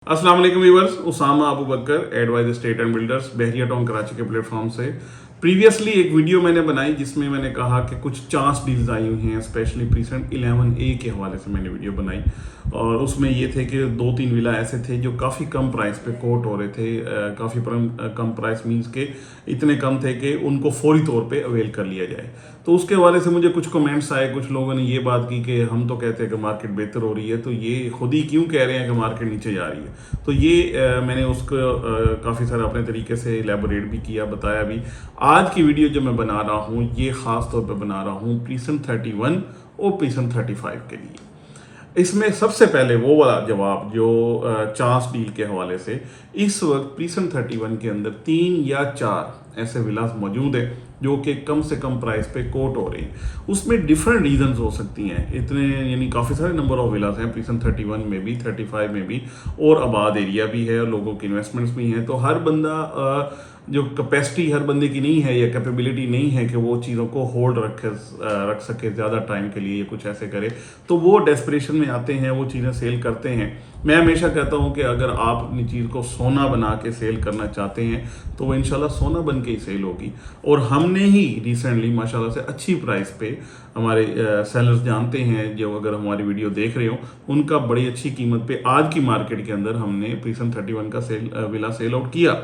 अस्सलाम वालेकुम viewers, Usama Abu Bakar advise state and builders Bahria town Karachi के प्लेटफॉर्म से प्रीवियसली एक वीडियो मैंने बनाई जिसमें मैंने कहा कि कुछ चांस डील्स आई हुई हैं, स्पेशली प्रीसेंट 11A के हवाले से मैंने वीडियो बनाई और उसमें ये थे कि 2-3 विला ऐसे थे जो काफ़ी कम प्राइस पे कोट हो रहे थे। काफ़ी कम प्राइस मींस के इतने कम थे कि उनको फौरी तौर पे अवेल कर लिया जाए। तो उसके हवाले से मुझे कुछ कमेंट्स आए, कुछ लोगों ने ये बात की कि हम तो कहते हैं कि मार्केट बेहतर हो रही है, तो ये खुद ही क्यों कह रहे हैं कि मार्केट नीचे जा रही है। तो ये मैंने उसको काफ़ी सारा अपने तरीके से एलैबोरेट भी किया, बताया भी। आज की वीडियो जो मैं बना रहा हूँ ये ख़ास तौर पे बना रहा हूँ प्रीसेंट 31 और प्रीसेंट 35 के लिए। इसमें सबसे पहले वो वाला जवाब जो चांस डील के हवाले से, इस वक्त प्रीसेंट 31 के अंदर 3 या 4 ऐसे विलास मौजूद हैं जो कि कम से कम प्राइस पे कोट हो रही हैं। उसमें डिफरेंट रीजंस हो सकती हैं, इतने यानी काफ़ी सारे नंबर ऑफ विलास हैं प्रीसेंट 31 में भी, 35 में भी, और आबाद एरिया भी है और लोगों की इन्वेस्टमेंट्स भी हैं। तो हर बंदा जो कैपेसिटी हर बंदे की नहीं है या कैपेबिलिटी नहीं है कि वो चीज़ों को होल्ड रख सके ज़्यादा टाइम के लिए या कुछ ऐसे करे, तो वो डेस्परेशन में आते हैं, वो चीज़ें सेल करते हैं। मैं हमेशा कहता हूँ कि अगर आप अपनी चीज़ को सोना बना के सेल करना चाहते हैं तो वो इंशाल्लाह सोना बन के ही सेल होगी। और हमने ही रिसेंटली माशाल्लाह से अच्छी प्राइस पे हमारे सेलर्स जानते हैं, जो अगर हमारी वीडियो देख रहे हो उनका बड़ी अच्छी कीमत पे आज की मार्केट के अंदर हमने प्रीसेंट 31 का विला सेल आउट किया।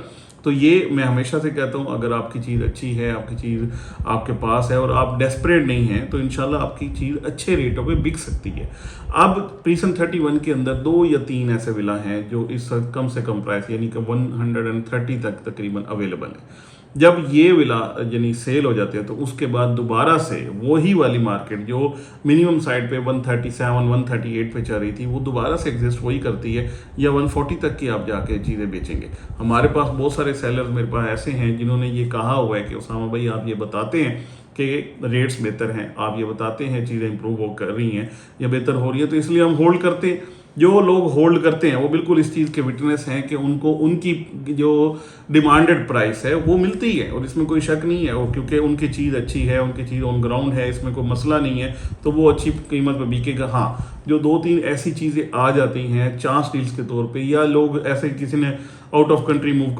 तो ये मैं हमेशा से कहता हूँ, अगर आपकी चीज़ अच्छी है, आपकी चीज़ आपके पास है और आप डेस्परेट नहीं हैं, तो इंशाल्लाह आपकी चीज़ अच्छे रेटों पे बिक सकती है। अब प्रीसेंट 31 के अंदर 2 या 3 ऐसे विला हैं जो इस कम से कम प्राइस यानी कि 130 तक तकरीबन अवेलेबल है। जब ये विला यानी सेल हो जाते हैं तो उसके बाद दोबारा से वही वाली मार्केट जो मिनिमम साइड पे 137 138 पे चल रही थी, वो दोबारा से एग्जिस्ट वही करती है, या 140 तक की आप जाके चीज़ें बेचेंगे। हमारे पास बहुत सारे सेलर्स मेरे पास ऐसे हैं जिन्होंने ये कहा हुआ है कि उसामा भाई आप ये बताते हैं कि रेट्स बेहतर हैं, आप ये बताते हैं चीज़ें इंप्रूव हो कर रही हैं या बेहतर हो रही है, तो इसलिए हम होल्ड करते हैं। जो लोग होल्ड करते हैं वो बिल्कुल इस चीज़ के विटनेस हैं कि उनको उनकी जो डिमांडेड प्राइस है वो मिलती है और इसमें कोई शक नहीं है। वो क्योंकि उनकी चीज़ अच्छी है, उनकी चीज़ ऑन ग्राउंड है, इसमें कोई मसला नहीं है, तो वो अच्छी कीमत पर बिकेगा। हाँ, जो 2-3 ऐसी चीज़ें आ जाती हैं चांस डील्स के तौर पे, या लोग ऐसे किसी ने आउट ऑफ कंट्री मूव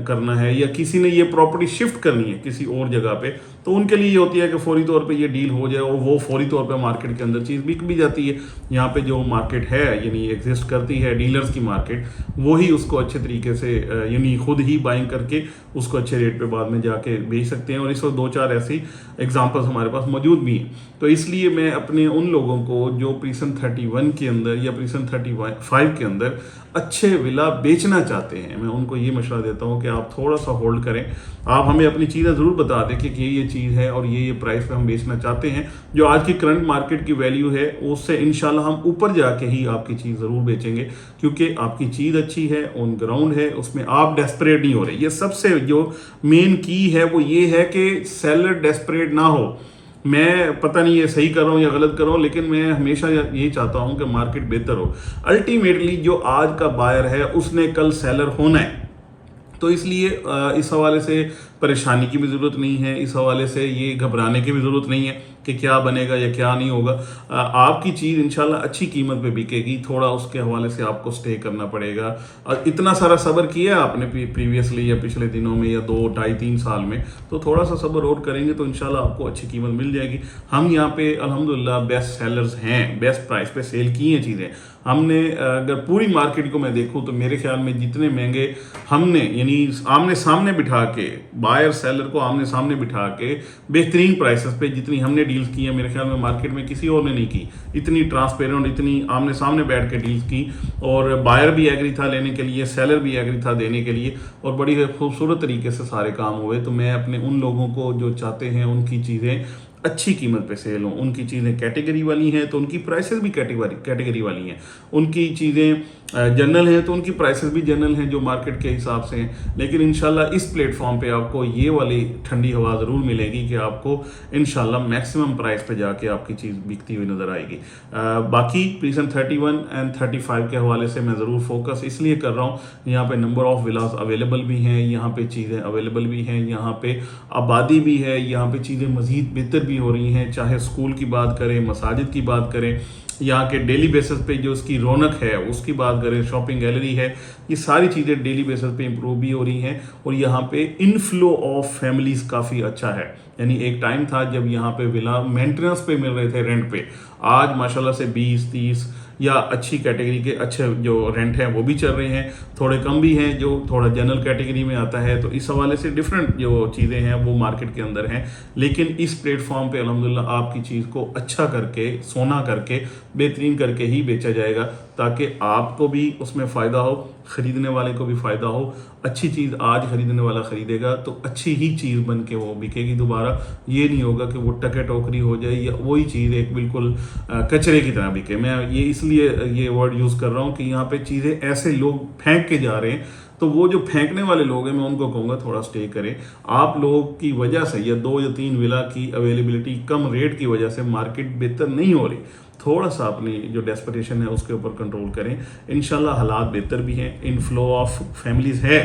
करना है या किसी ने ये प्रॉपर्टी शिफ्ट करनी है किसी और जगह पे, तो उनके लिए ये होती है कि फौरी तौर पे ये डील हो जाए और वो फौरी तौर पे मार्केट के अंदर चीज़ बिक भी जाती है। यहाँ पे जो मार्केट है यानी एग्जिस्ट करती है डीलर्स की मार्केट, वो ही उसको अच्छे तरीके से यानी खुद ही बाइंग करके उसको अच्छे रेट पे बाद में जाके बेच सकते हैं। और इस वक्त 2-4 ऐसी एग्जांपल्स हमारे पास मौजूद भी हैं। तो इसलिए मैं अपने उन लोगों को जो प्रीसेंट 31 के अंदर या प्रीसेंट 35 के अंदर अच्छे विला बेचना चाहते हैं, मैं उनको ये मशवरा देता हूँ कि आप थोड़ा सा होल्ड करें। आप हमें अपनी चीज़ें ज़रूर बता दें कि ये चीज़ है और ये प्राइस पे हम बेचना चाहते हैं। जो आज की करंट मार्केट की वैल्यू है उससे इंशाल्लाह हम ऊपर जाके ही आपकी चीज़ ज़रूर बेचेंगे, क्योंकि आपकी चीज़ अच्छी है, ऑन ग्राउंड है, उसमें आप डेस्परेट नहीं हो रहे। ये सबसे जो मेन की है वो ये है कि सेलर डेस्परेट ना हो। मैं पता नहीं ये सही कर रहा हूँ या गलत कर रहा हूँ, लेकिन मैं हमेशा यही चाहता हूँ कि मार्केट बेहतर हो। अल्टीमेटली जो आज का बायर है उसने कल सेलर होना है, तो इसलिए इस हवाले से परेशानी की भी ज़रूरत नहीं है, इस हवाले से ये घबराने की भी ज़रूरत नहीं है कि क्या बनेगा या क्या नहीं होगा। आपकी चीज़ इंशाल्लाह अच्छी कीमत पे बिकेगी। थोड़ा उसके हवाले से आपको स्टे करना पड़ेगा और इतना सारा सब्र किया आपने प्रीवियसली या पिछले दिनों में या 2-2.5-3 साल में, तो थोड़ा सा सब्र और करेंगे तो इंशाल्लाह आपको अच्छी कीमत मिल जाएगी। हम यहाँ पे अल्हम्दुलिल्लाह बेस्ट सेलर्स हैं, बेस्ट प्राइस पे सेल की हैं चीज़ें हमने। अगर पूरी मार्केट को मैं देखूँ तो मेरे ख्याल में जितने महंगे हमने यानी आमने सामने बिठा के बायर सेलर को आमने सामने बिठा के बेहतरीन प्राइसेस पे जितनी हमने डील्स की है, मेरे ख्याल में मार्केट में किसी और ने नहीं की। इतनी ट्रांसपेरेंट, इतनी आमने सामने बैठ के डील्स की और बायर भी एग्री था लेने के लिए, सेलर भी एग्री था देने के लिए, और बड़ी खूबसूरत तरीके से सारे काम हुए। तो मैं अपने उन लोगों को जो चाहते हैं उनकी चीज़ें अच्छी कीमत पे सेल हों, उनकी चीज़ें कैटेगरी वाली हैं तो उनकी प्राइसेस भी कैटेगरी वाली हैं, उनकी चीज़ें जनरल हैं तो उनकी प्राइसेस भी जनरल हैं जो मार्केट के हिसाब से हैं। लेकिन इंशाल्लाह इस प्लेटफॉर्म पे आपको ये वाली ठंडी हवा ज़रूर मिलेगी कि आपको इंशाल्लाह मैक्सिमम प्राइस पे जाके आपकी चीज़ बिकती हुई नज़र आएगी। बाकी प्रीसेंट 31 एंड 35 के हवाले से मैं ज़रूर फोकस इसलिए कर रहा हूँ, यहाँ पे नंबर ऑफ़ विलास अवेलेबल भी हैं, यहाँ पे चीज़ें अवेलेबल भी हैं, यहाँ पे आबादी भी है, यहाँ पे चीज़ें मज़ीद बेहतर भी हो रही हैं। चाहे स्कूल की बात करें, मसाजिद की बात करें, यहाँ के डेली बेसिस पे जो उसकी रौनक है उसकी बात करें, शॉपिंग गैलरी है, ये सारी चीज़ें डेली बेसिस पे इम्प्रूव भी हो रही हैं और यहाँ पे इनफ्लो ऑफ फैमिलीज काफ़ी अच्छा है। यानी एक टाइम था जब यहाँ पे विला मेंटेनेंस पे मिल रहे थे, रेंट पे। आज माशाल्लाह से 20-30 या अच्छी कैटेगरी के अच्छे जो रेंट हैं वो भी चल रहे हैं, थोड़े कम भी हैं जो थोड़ा जनरल कैटेगरी में आता है। तो इस हवाले से डिफरेंट जो चीज़ें हैं वो मार्केट के अंदर हैं, लेकिन इस प्लेटफॉर्म पे अल्हम्दुलिल्लाह आपकी चीज़ को अच्छा करके, सोना करके, बेहतरीन करके ही बेचा जाएगा, ताकि आपको भी उसमें फ़ायदा हो, ख़रीदने वाले को भी फ़ायदा हो। अच्छी चीज़ आज ख़रीदने वाला ख़रीदेगा तो अच्छी ही चीज़ बन के वो बिकेगी दोबारा। ये नहीं होगा कि वो टके टोकरी हो जाए या वही चीज़ एक बिल्कुल कचरे की तरह बिके। मैं ये इसलिए ये वर्ड यूज़ कर रहा हूँ कि यहाँ पे चीज़ें ऐसे लोग फेंक के जा रहे हैं, तो वो जो फेंकने वाले लोग हैं मैं उनको कहूँगा थोड़ा स्टे करें। आप लोगों की वजह से या 2 या 3 विला की अवेलेबिलिटी कम रेट की वजह से मार्केट बेहतर नहीं हो रही। थोड़ा सा अपनी जो डेस्परेशन है उसके ऊपर कंट्रोल करें, इंशाल्लाह हालात बेहतर भी हैं, इनफ्लो ऑफ फैमिलीज़ है।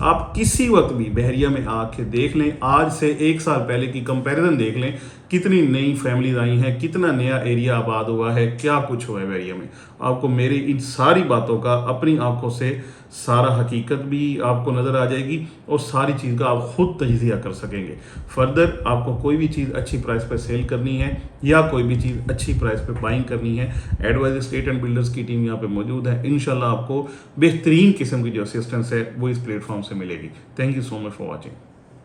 आप किसी वक्त भी बहरिया में आके देख लें, आज से 1 साल पहले की कंपैरिजन देख लें, कितनी नई फैमिलीज आई हैं, कितना नया एरिया आबाद हुआ है, क्या कुछ हुआ है बहरिया में। आपको मेरी इन सारी बातों का अपनी आंखों से सारा हकीकत भी आपको नज़र आ जाएगी और सारी चीज़ का आप खुद तजिया कर सकेंगे। फर्दर आपको कोई भी चीज़ अच्छी प्राइस पर सेल करनी है या कोई भी चीज़ अच्छी प्राइस पर बाइंग करनी है, एडवाइज एस्टेट एंड बिल्डर्स की टीम यहाँ पे मौजूद है। इंशाल्लाह आपको बेहतरीन किस्म की जो असिस्टेंस है वो इस प्लेटफॉर्म से मिलेगी। Thank you so much for watching.